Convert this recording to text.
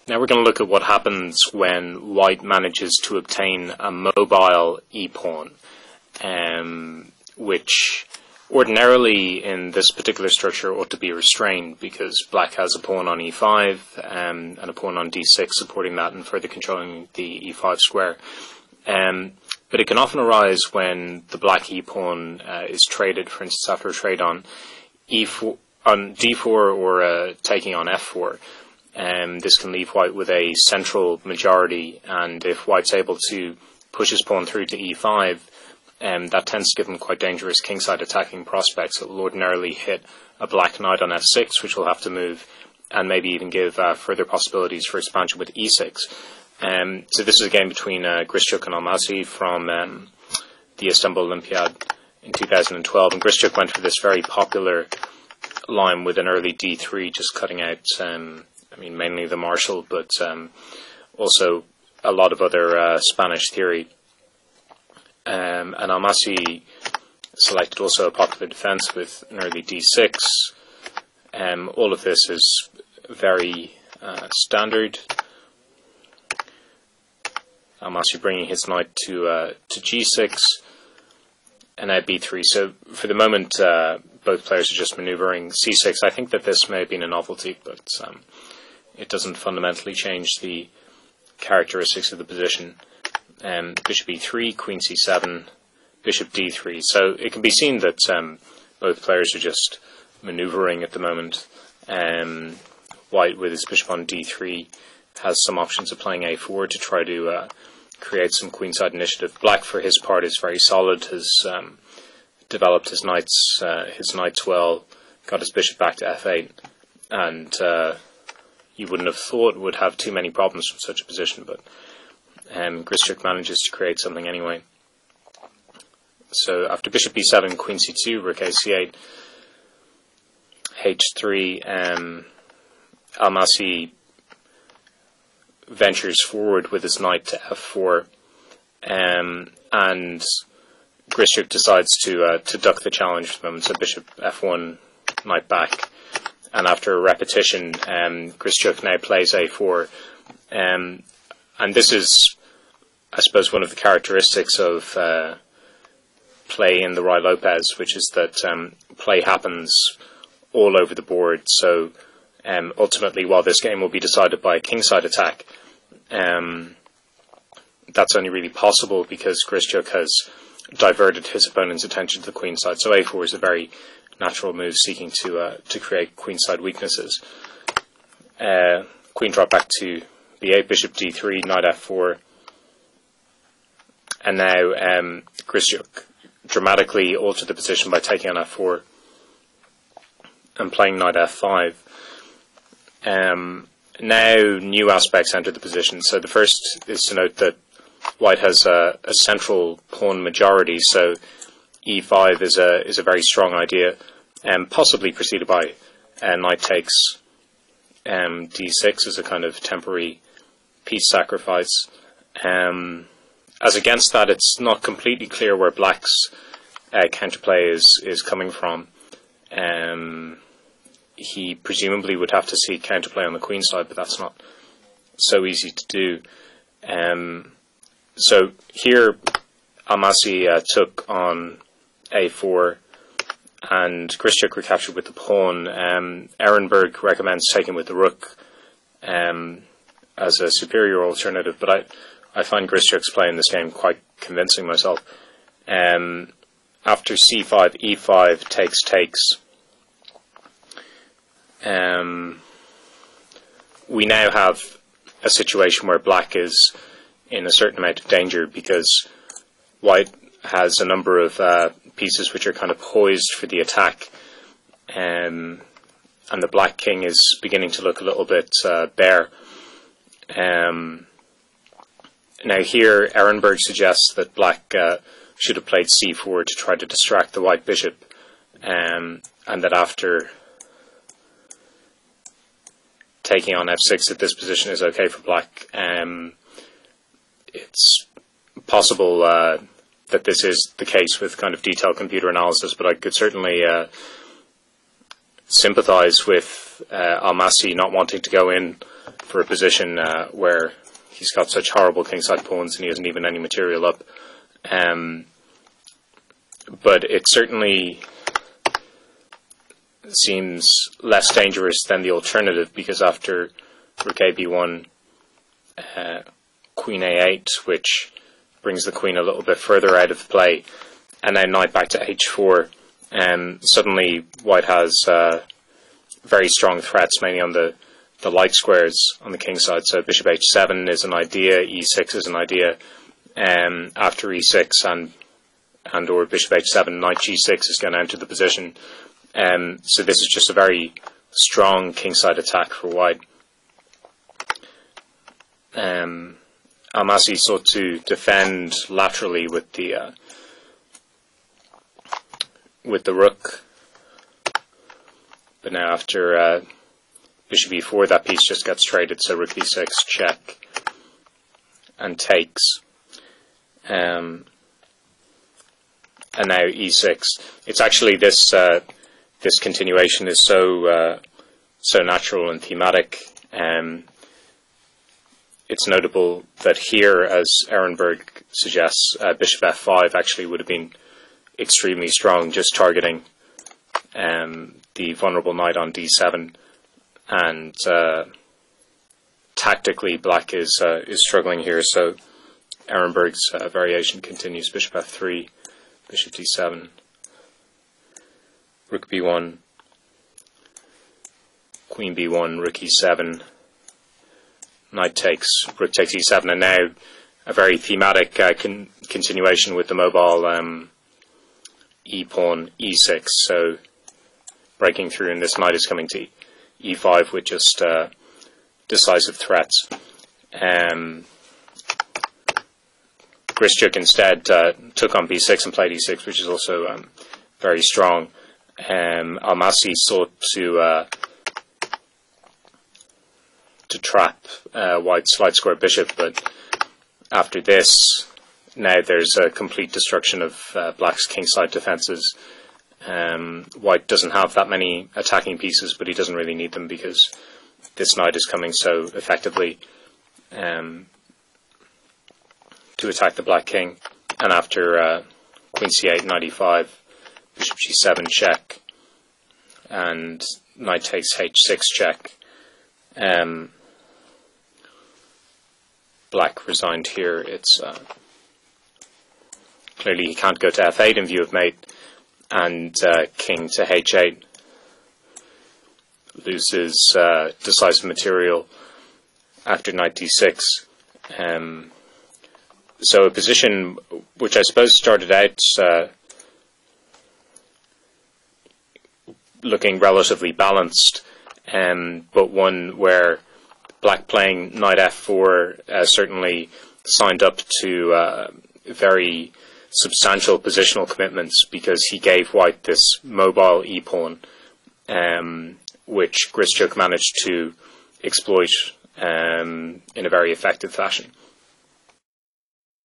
Now we're going to look at what happens when white manages to obtain a mobile e-pawn, which ordinarily in this particular structure ought to be restrained because black has a pawn on e5 and a pawn on d6 supporting that and further controlling the e5 square. But it can often arise when the black e-pawn is traded, for instance after a trade on e4, on d4 or taking on f4. This can leave white with a central majority, and if white's able to push his pawn through to e5, that tends to give him quite dangerous kingside attacking prospects. It will ordinarily hit a black knight on f6, which will have to move, and maybe even give further possibilities for expansion with e6. So this is a game between Grischuk and Almasi from the Istanbul Olympiad in 2012, and Grischuk went for this very popular line with an early d3, just cutting out mainly the marshal, but also a lot of other Spanish theory. And Almasi selected also a popular defense with an early d6. All of this is very standard. Almasi bringing his knight to g6 and now b3. So for the moment, both players are just maneuvering c6. I think that this may have been a novelty, but it doesn't fundamentally change the characteristics of the position. Bishop e3, queen c7, bishop d3. So it can be seen that both players are just maneuvering at the moment. White with his bishop on d3 has some options of playing a4 to try to create some queenside initiative. Black, for his part, is very solid, has developed his knights well, got his bishop back to f8, and you wouldn't have thought would have too many problems from such a position, but Grischuk manages to create something anyway. So after bishop b7, queen c2, rook a c8, h3, Almasi ventures forward with his knight to f4, and Grischuk decides to duck the challenge for the moment. So bishop f1, knight back, and after a repetition, Grischuk now plays a4, and this is, I suppose, one of the characteristics of play in the Ruy Lopez, which is that play happens all over the board. So ultimately, while this game will be decided by a kingside attack, that's only really possible because Grischuk has diverted his opponent's attention to the queenside. So a4 is a very natural move, seeking to create queenside weaknesses. Queen drop back to b8, bishop d3, knight f4, and now Grischuk dramatically altered the position by taking on f4 and playing knight f5. Now new aspects enter the position. So the first is to note that white has a central pawn majority, so e5 is a very strong idea, and possibly preceded by knight takes d6 as a kind of temporary piece sacrifice. As against that, it's not completely clear where black's counterplay is coming from. He presumably would have to see counterplay on the queen side, but that's not so easy to do. So here Almasi took on a4, and Grischuk recaptured with the pawn. Ehrenberg recommends taking with the rook as a superior alternative, but I find Grischuk's play in this game quite convincing myself. After c5, e5 takes. We now have a situation where black is in a certain amount of danger because white has a number of pieces which are kind of poised for the attack, and the black king is beginning to look a little bit bare. Now here Ehrenberg suggests that black should have played c4 to try to distract the white bishop, and that after taking on f6 that this position is okay for black. It's possible that this is the case with kind of detailed computer analysis, but I could certainly sympathize with Almasi not wanting to go in for a position where he's got such horrible kingside pawns and he hasn't even any material up. But it certainly seems less dangerous than the alternative, because after rook a b1, queen a8, which brings the queen a little bit further out of play, and then knight back to h4, suddenly white has very strong threats, mainly on the light squares on the king side. So bishop h7 is an idea, e6 is an idea, after e6 and or bishop h7, knight g6 is going to enter the position. So this is just a very strong kingside attack for white. Almasi sought to defend laterally with the rook, but now after bishop e4, that piece just gets traded. So rook e6, check, and takes. And now e6. It's actually this this continuation is so natural and thematic. It's notable that here, as Ehrenberg suggests, bishop f5 actually would have been extremely strong, just targeting the vulnerable knight on d7, and tactically black is struggling here. So Ehrenberg's variation continues: bishop f3, bishop d7, rook b1, queen b1, rook e7, knight takes, rook takes e7, and now a very thematic continuation with the mobile e-pawn e6. So breaking through, and this knight is coming to e5 with just decisive threats. Grischuk instead took on b6 and played e6, which is also very strong. Almasi sought to trap white's light square bishop, but after this, now there's a complete destruction of black's kingside defenses. White doesn't have that many attacking pieces, but he doesn't really need them because this knight is coming so effectively to attack the black king. And after queen c8, knight e5, bishop g7, check, and knight takes h6, check, black resigned here. It's clearly he can't go to f8 in view of mate, and king to h8 loses decisive material after knight d6. So a position which I suppose started out looking relatively balanced, but one where black playing knight f4 certainly signed up to very substantial positional commitments, because he gave white this mobile e-pawn, which Grischuk managed to exploit in a very effective fashion.